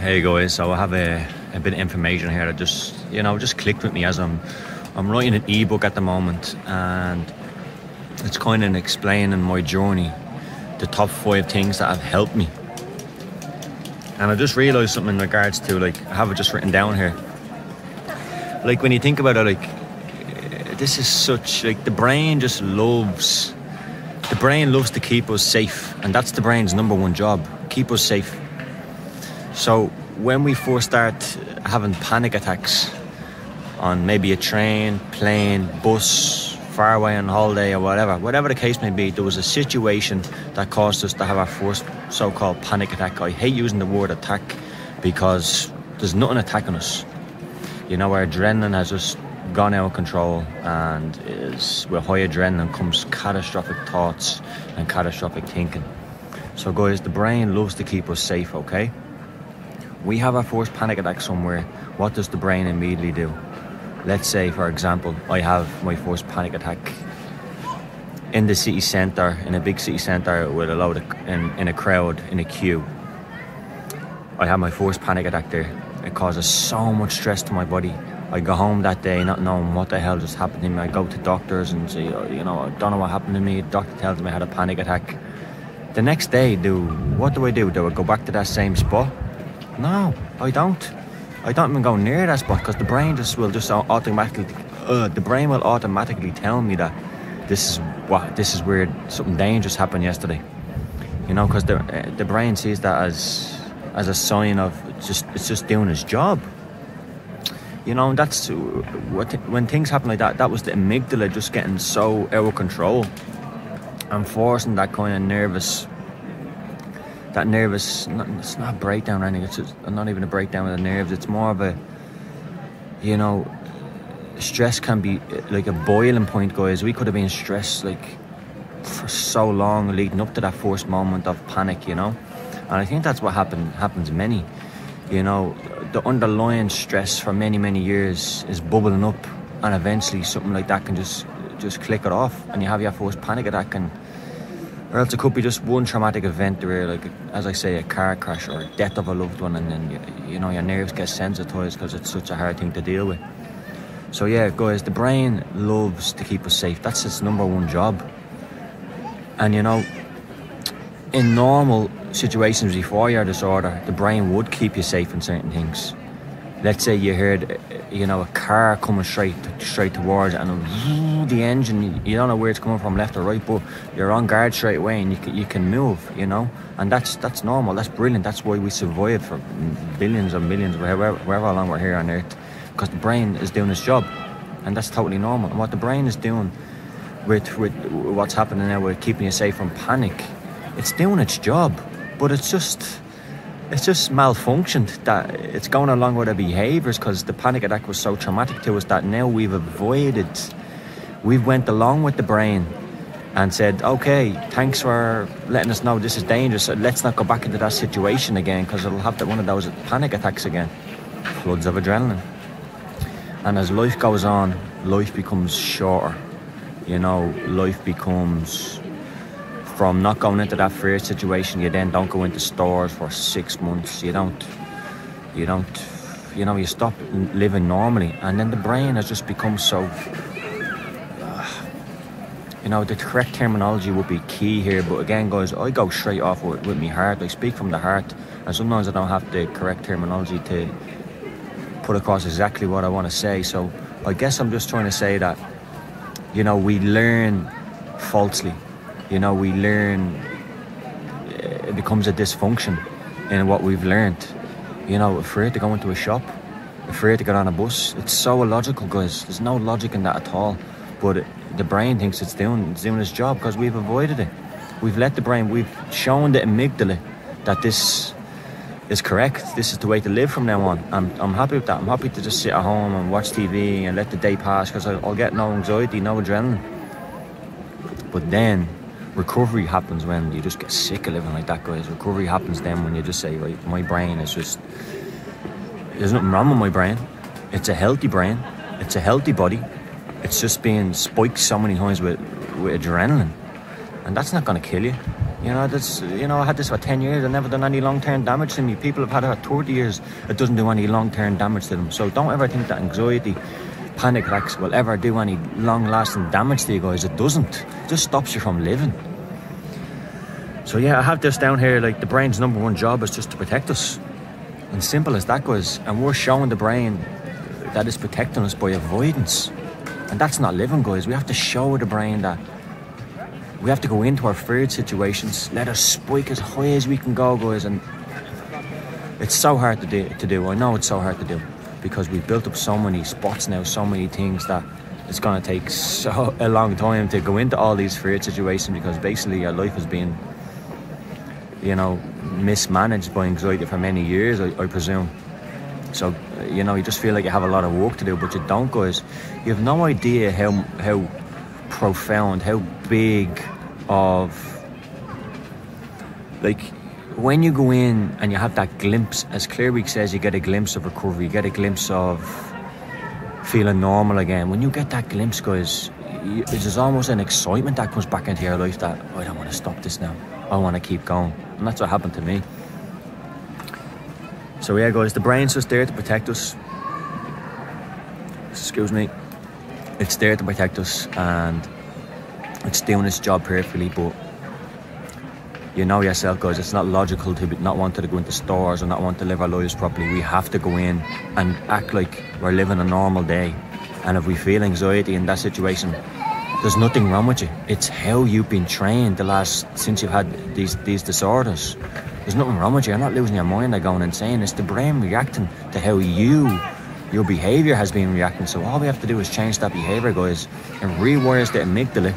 Hey guys, so I have a bit of information here that just clicked with me as I'm writing an ebook at the moment, and it's kind of explaining my journey, the top 5 things that have helped me. And I just realised something in regards to, like, I have it just written down here. Like, when you think about it, like, this is such, like, the brain loves to keep us safe, and that's the brain's number one job, keep us safe. So when we first start having panic attacks on maybe a train, plane, bus, far away on holiday or whatever the case may be, there was a situation that caused us to have our first so-called panic attack. I hate using the word attack because there's nothing attacking us. You know, our adrenaline has just gone out of control, and with high adrenaline comes catastrophic thoughts and catastrophic thinking. So guys, the brain loves to keep us safe, okay? We have our first panic attack somewhere. What does the brain immediately do? Let's say, for example, I have my first panic attack in the city centre, in a big city centre with a load of, in a crowd, in a queue. I have my first panic attack there. It causes so much stress to my body. I go home that day not knowing what the hell just happened to me. I go to doctors and say, I don't know what happened to me. The doctor tells me I had a panic attack. The next day, what do? Do I go back to that same spot? No, I don't. I don't even go near that spot because the brain will automatically tell me that this is where something dangerous happened yesterday. You know, because the brain sees that as a sign of it's just doing its job. You know, and that's when things happen like that. That was the amygdala just getting so out of control and forcing that kind of nervous. It's not a breakdown or anything. It's just not even a breakdown of the nerves. It's more of a, stress can be like a boiling point, guys. We could have been stressed like for so long leading up to that first moment of panic, you know. And I think that's what happens many. You know, the underlying stress for many, many years is bubbling up, and eventually something like that can just click it off, and you have your first panic attack, or else it could be just one traumatic event where, like, as I say, a car crash or death of a loved one, and then your nerves get sensitized because it's such a hard thing to deal with. So yeah, guys, the brain loves to keep us safe. That's its number one job. And in normal situations before your disorder, the brain would keep you safe in certain things. Let's say you heard a car coming straight towards it, and the engine, you don't know where it's coming from, left or right, but you're on guard straight away, and you can move, and that's normal. That's brilliant. That's why we survived for billions or millions, however long we're here on Earth, because the brain is doing its job, and that's totally normal. And what the brain is doing with what's happening now, with keeping you safe from panic, it's doing its job, but it's just malfunctioned. That it's going along with our behaviours because the panic attack was so traumatic to us that now we've went along with the brain and said, okay, thanks for letting us know this is dangerous, let's not go back into that situation again, because it'll have one of those panic attacks again. Floods of adrenaline. And as life goes on, life becomes shorter. Life becomes, from not going into that fear situation, you then don't go into stores for 6 months. You stop living normally, and then the brain has just become so. The correct terminology would be key here, but again, guys, I go straight off with my heart. I speak from the heart, and sometimes I don't have the correct terminology to put across exactly what I want to say. So I guess I'm just trying to say that, we learn falsely. We learn, it becomes a dysfunction in what we've learned. Afraid to go into a shop, afraid to get on a bus. It's so illogical, guys. There's no logic in that at all. But the brain thinks it's doing its job because we've avoided it. We've shown the amygdala that this is correct. This is the way to live from now on. I'm happy with that. I'm happy to just sit at home and watch TV and let the day pass because I'll get no anxiety, no adrenaline. But then recovery happens when you just get sick of living like that, guys. Recovery happens then when you just say, right, my brain is just, there's nothing wrong with my brain. It's a healthy brain. It's a healthy body. It's just being spiked so many times with adrenaline. And that's not going to kill you. You know, that's, you know, I had this for 10 years. I've never done any long-term damage to me. People have had it for 30 years. It doesn't do any long-term damage to them. So don't ever think that anxiety, panic attacks will ever do any long-lasting damage to you guys. It doesn't. It just stops you from living. So yeah, I have this down here, like the brain's #1 job is just to protect us. And simple as that goes. And we're showing the brain that it's protecting us by avoidance. And that's not living, guys. We have to show the brain that we have to go into our feared situations, let us spike as high as we can go, guys. And it's so hard to do. I know it's so hard to do because we've built up so many spots now, so many things that it's going to take a long time to go into all these feared situations, because basically your life has been, you know, mismanaged by anxiety for many years, I presume. So, you know, you just feel like you have a lot of work to do, but you don't, guys. You have no idea how profound, how big of, like, when you go in and you have that glimpse, as Claire Week says, you get a glimpse of recovery, you get a glimpse of feeling normal again. When you get that glimpse, guys, there's almost an excitement that comes back into your life that, I don't want to stop this now, I want to keep going. And that's what happened to me. So yeah, guys, the brain's just there to protect us. Excuse me. It's there to protect us, and it's doing its job perfectly. But you know yourself, guys, it's not logical to not want to go into stores or not want to live our lives properly. We have to go in and act like we're living a normal day. And if we feel anxiety in that situation, there's nothing wrong with you. It's how you've been trained since you've had these disorders. There's nothing wrong with you. You're not losing your mind or going insane. It's the brain reacting to how your behaviour has been reacting. So all we have to do is change that behaviour, guys, and rewire the amygdala.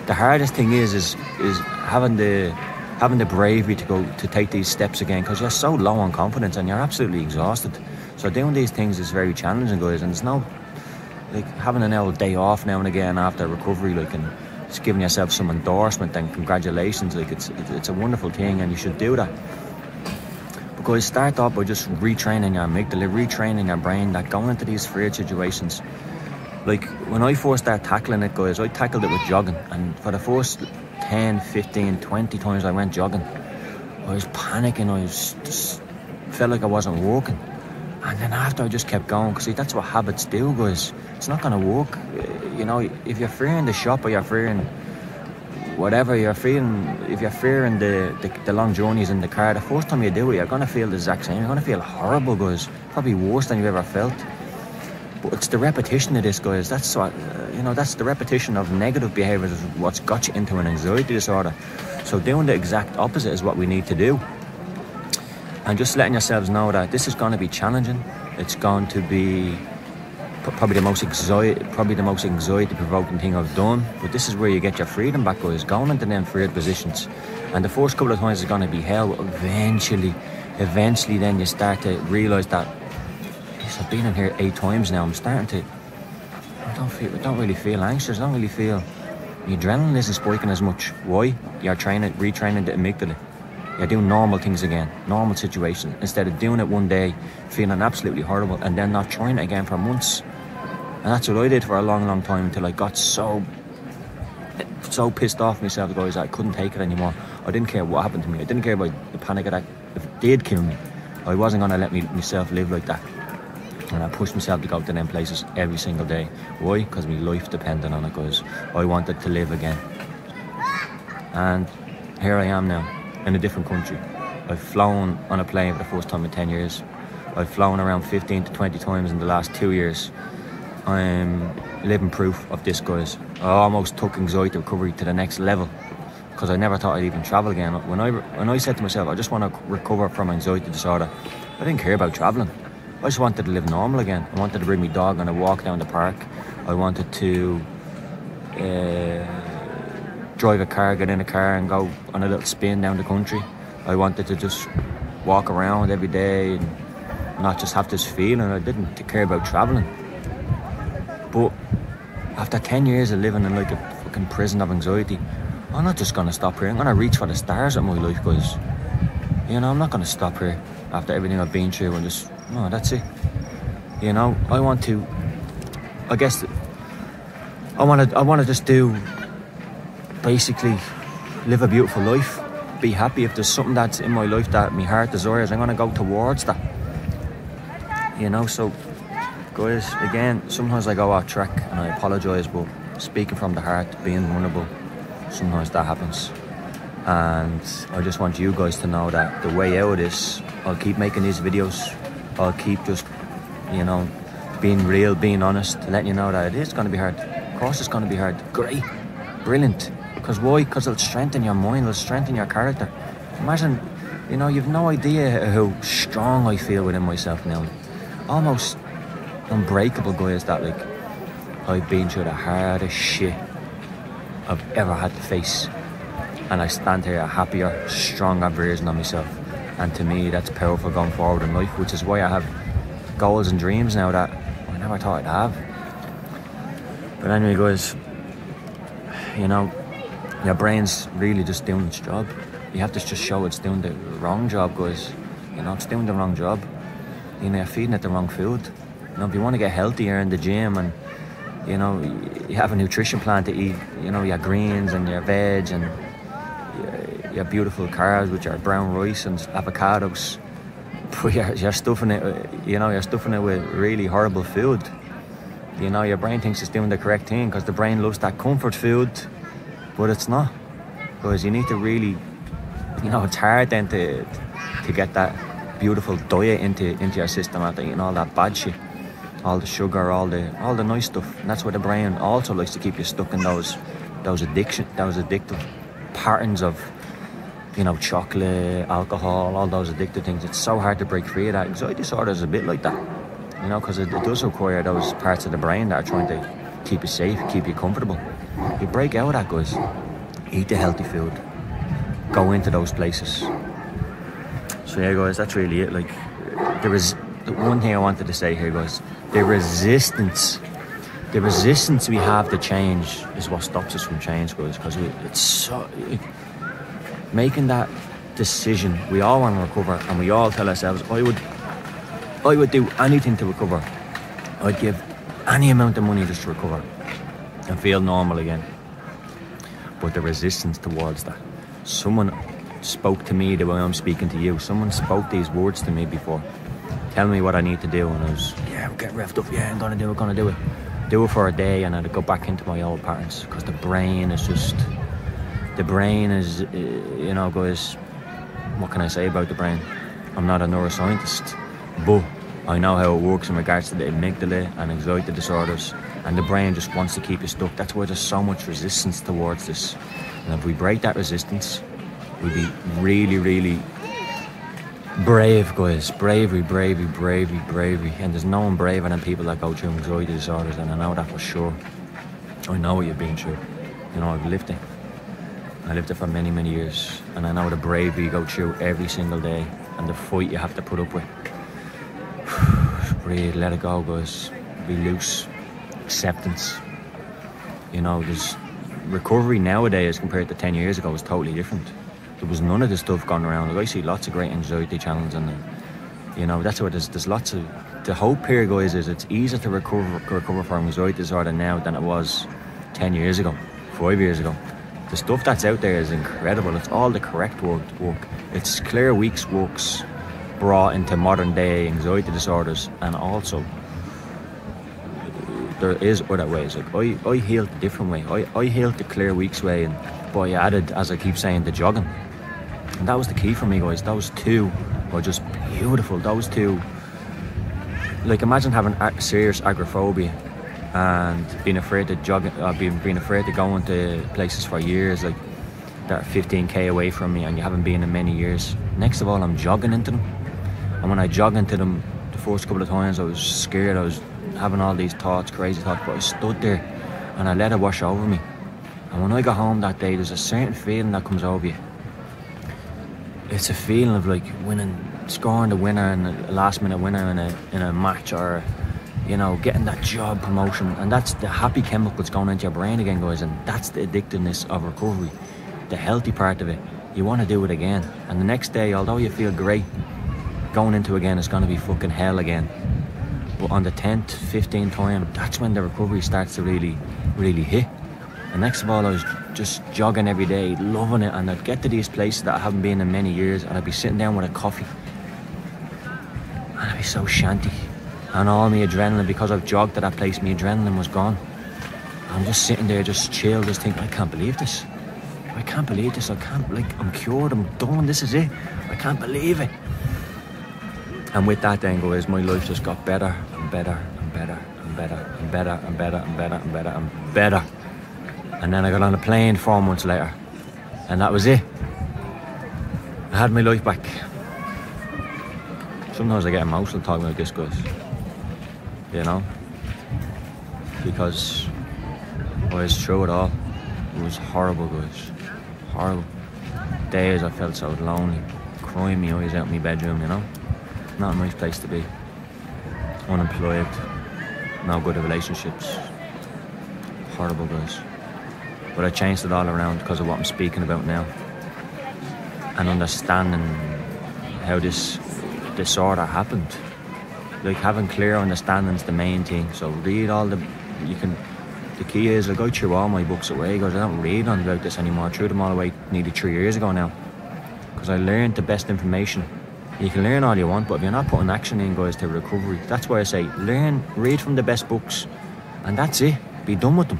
The hardest thing is having the bravery to take these steps again, because you're so low on confidence and you're absolutely exhausted. So doing these things is very challenging, guys, and it's no like having an old day off now and again after recovery, like, and just giving yourself some endorsement and congratulations. Like, it's a wonderful thing, and you should do that. But guys, start off by just retraining your amygdala, retraining your brain that going into these feared situations. Like, when I first started tackling it, guys, I tackled it with jogging, and for the first 10, 15, 20 times I went jogging, I was panicking. I was just felt like I wasn't walking. And then after, I just kept going, because that's what habits do, guys. It's not going to work. You know, if you're fearing the shop, or you're fearing whatever you're fearing, if you're fearing the long journeys in the car, the first time you do it, you're going to feel the exact same. You're going to feel horrible, guys. Probably worse than you've ever felt. But it's the repetition of this, guys. That's what, that's the repetition of negative behaviours is what's got you into an anxiety disorder. So doing the exact opposite is what we need to do. And just letting yourselves know that this is going to be challenging. It's going to be probably the most anxiety-provoking thing I've done. But this is where you get your freedom back, guys, going into them feared positions. And the first couple of times is going to be hell. But eventually then you start to realise that, I've been in here 8 times now. I'm starting to, I don't really feel anxious. I don't really feel, the adrenaline isn't spiking as much. Why? You're retraining the amygdala. You're doing normal things again, normal situation, instead of doing it one day, feeling absolutely horrible, and then not trying it again for months. And that's what I did for a long, long time, until I got so pissed off myself, guys, that I couldn't take it anymore. I didn't care what happened to me. I didn't care about the panic attack. If it did kill me, I wasn't going to let myself live like that. And I pushed myself to go to them places every single day. Why? Because my life depended on it, guys. I wanted to live again. And here I am now, in a different country. I've flown on a plane for the first time in 10 years. I've flown around 15 to 20 times in the last 2 years. I'm living proof of this, guys. I almost took anxiety recovery to the next level, because I never thought I'd even travel again. When I said to myself, I just want to recover from anxiety disorder, I didn't care about travelling. I just wanted to live normal again. I wanted to bring my dog on a walk down the park. I wanted to drive a car, get in a car and go on a little spin down the country. I wanted to just walk around every day and not just have this feeling. I didn't care about travelling. But after 10 years of living in like a fucking prison of anxiety, I'm not just going to stop here. I'm going to reach for the stars with my life, guys. I'm not going to stop here after everything I've been through and just, no, that's it. I want to, I guess, I want to just do, basically, live a beautiful life. be happy. If there's something that's in my life that my heart desires, I'm going to go towards that. You know, so guys, again, sometimes I go off track and I apologise, but speaking from the heart, being vulnerable, sometimes that happens. And I just want you guys to know that the way out is, I'll keep making these videos. I'll keep just, you know, being real, being honest, letting you know that it is going to be hard. Of course it's going to be hard. Great. Brilliant. Because why? Because it'll strengthen your mind, it'll strengthen your character. Imagine, you know, you've no idea how strong I feel within myself now. Almost unbreakable, guys, that like I've been through the hardest shit I've ever had to face. And I stand here a happier, stronger version of myself. And to me, that's powerful going forward in life, which is why I have goals and dreams now that I never thought I'd have. But anyway, guys, you know, your brain's really just doing its job. You have to just show it's doing the wrong job, guys. You know, it's doing the wrong job. You know, you're feeding it the wrong food. You know, if you want to get healthier in the gym and, you know, you have a nutrition plan to eat, you know, your greens and your veg and your beautiful carbs, which are brown rice and avocados. But you're stuffing it, you know, you're stuffing it with really horrible food. You know, your brain thinks it's doing the correct thing because the brain loves that comfort food, but it's not. Because you need to really, you know, it's hard then to get that beautiful diet into your system after eating all that bad shit, all the sugar, all the nice stuff. And that's where the brain also likes to keep you stuck in those addictive patterns of, you know, chocolate, alcohol, all those addictive things. It's so hard to break free of that. Anxiety disorder is a bit like that, you know, because it does require those parts of the brain that are trying to keep you safe, keep you comfortable. You break out of that, guys. Eat the healthy food. Go into those places. So yeah, guys, that's really it. Like, there is the one thing I wanted to say here, guys. The resistance we have to change is what stops us from change, guys. Because it's so... making that decision, we all want to recover, and we all tell ourselves, I would do anything to recover. I'd give any amount of money just to recover and feel normal again. But the resistance towards that. Someone spoke to me the way I'm speaking to you. Someone spoke these words to me before, telling me what I need to do, and I was, yeah, I'm getting revved up, yeah, I'm gonna do it. Do it for a day, and I'd go back into my old patterns, because the brain is, you know, guys, what can I say about the brain? I'm not a neuroscientist, but I know how it works in regards to the amygdala and anxiety disorders, and the brain just wants to keep you stuck. That's why there's so much resistance towards this. And if we break that resistance, we'd be really, really brave, guys. Bravery. And there's no one braver than people that go through anxiety disorders, and I know that for sure. I know what you've been through. You know, I've lived it. I lived it for many, many years, and I know the bravery you go through every single day and the fight you have to put up with. Breathe, let it go, guys. Be loose. Acceptance. You know, there's recovery nowadays compared to 10 years ago is totally different. There was none of this stuff going around. Like, I see lots of great anxiety channels, and you know, that's where there's lots of... The hope here, guys, is it's easier to recover from anxiety disorder now than it was 10 years ago, 5 years ago. The stuff that's out there is incredible. It's all the correct work. It's Claire Weekes' works brought into modern day anxiety disorders, and also there is other ways. Like, I healed a different way. I healed the Claire Weekes way, but I added, as I keep saying, the jogging. And that was the key for me, guys. Those two were just beautiful. Those two, like, imagine having serious agoraphobia and being afraid to jog, being afraid to go into places for years, like, that are 15k away from me, and you haven't been in many years. Next of all, I'm jogging into them, and when I jog into them the first couple of times, I was scared. I was having all these thoughts, crazy thoughts, but I stood there and I let it wash over me. And when I got home that day, there's a certain feeling that comes over you. It's a feeling of like winning, scoring the winner and a last minute winner in a match, or, you know, getting that job promotion. And that's the happy chemicals going into your brain again, guys. And that's the addictiveness of recovery, the healthy part of it. You want to do it again, and the next day, although you feel great, going into again is going to be fucking hell again. But on the 10th, 15th time, that's when the recovery starts to really, really hit. And And next of all, I was just jogging every day, loving it, and I'd get to these places that I haven't been in many years, and I'd be sitting down with a coffee, and I'd be so shanty, and all my adrenaline, because I've jogged to that place, my adrenaline was gone. I'm just sitting there, just chill, just thinking, I can't believe this. I can't believe this. I can't, like, I'm cured, I'm done, this is it. I can't believe it. And with that then, guys, my life just got better and better and better and better and better and better and better and better and better. And then I got on a plane 4 months later, and that was it. I had my life back. Sometimes I get emotional talking about this, guys. You know? Because I was through it all. It was horrible, guys. Horrible. Days I felt so lonely, crying my eyes out in my bedroom, you know? Not a nice place to be. Unemployed, no good relationships. Horrible, guys. But I changed it all around because of what I'm speaking about now. And understanding how this disorder happened. Like, having clear understanding's the main thing. So read all the key is, I go through all my books away, because I don't read on about this anymore. I threw them all away nearly 3 years ago now. Because I learned the best information. You can learn all you want, but if you're not putting action in, guys, to recovery, that's why I say, read from the best books, and that's it. Be done with them.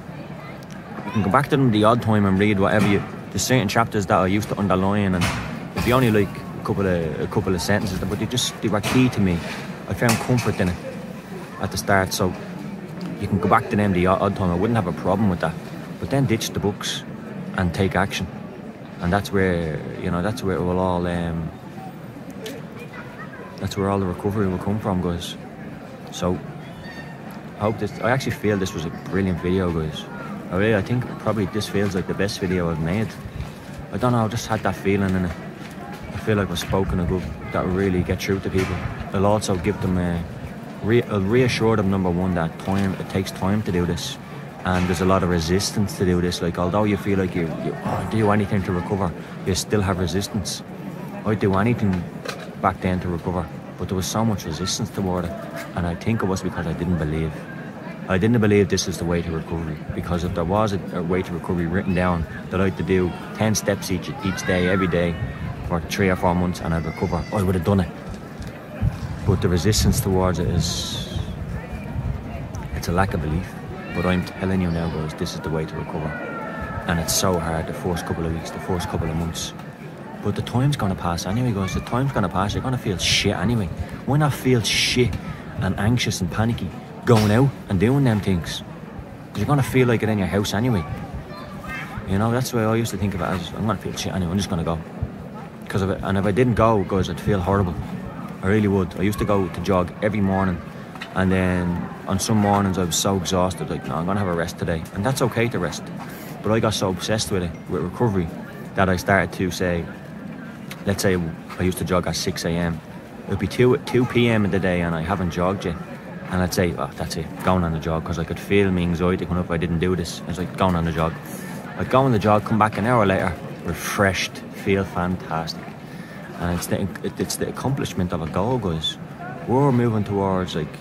You can go back to them the odd time and read whatever there's certain chapters that I used to underline, and it'd be only like a couple of sentences, but they were key to me. I found comfort in it at the start, so you can go back to them the odd time. I wouldn't have a problem with that. But then ditch the books and take action, and that's where it will all. That's where all the recovery will come from, guys. So I actually feel this was a brilliant video, guys. I think probably this feels like the best video I've made. I don't know, I just had that feeling in it. I feel like I've spoken a good that will really get through to people. I'll also give them I'll reassure them, number one, that it takes time to do this, and there's a lot of resistance to do this. Like, although you feel like you do anything to recover, you still have resistance. I'd do anything back then to recover, but there was so much resistance toward it, and I think it was because I didn't believe this is the way to recovery. Because if there was a way to recovery written down that I had to do 10 steps each day, every day, for 3 or 4 months, and I'd recover, I would have done it. But the resistance towards it it's a lack of belief. But I'm telling you now, guys, this is the way to recover. And it's so hard the first couple of weeks, the first couple of months. But the time's gonna pass anyway, guys. The time's gonna pass. You're gonna feel shit anyway. Why not feel shit and anxious and panicky going out and doing them things? Because you're gonna feel like it in your house anyway. You know, that's the way I used to think of it as, I'm gonna feel shit anyway, I'm just gonna go. Because of it. And if I didn't go, guys, I'd feel horrible. I really would. I used to go to jog every morning, and then on some mornings I was so exhausted, like, no, I'm gonna have a rest today. And that's okay to rest. But I got so obsessed with it, with recovery, that I started to say, let's say I used to jog at 6 a.m. It'd be 2 p.m. in the day and I haven't jogged yet. And I'd say, oh, that's it, going on the jog, because I could feel my anxiety coming up if I didn't do this. I was like, going on the jog. I'd go on the jog, come back an hour later, refreshed, feel fantastic. And it's the accomplishment of a goal, guys. We're moving towards, like,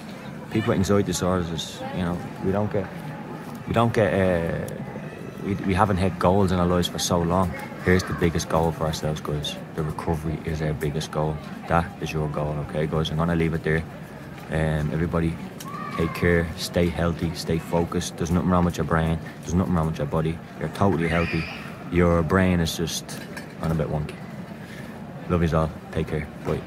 people with anxiety disorders is, you know, we haven't hit goals in our lives for so long. Here's the biggest goal for ourselves, guys. The recovery is our biggest goal. That is your goal, okay, guys? I'm gonna leave it there. Everybody, take care, stay healthy, stay focused. There's nothing wrong with your brain. There's nothing wrong with your body. You're totally healthy. Your brain is just on a bit wonky. Love yous all. Take care. Bye.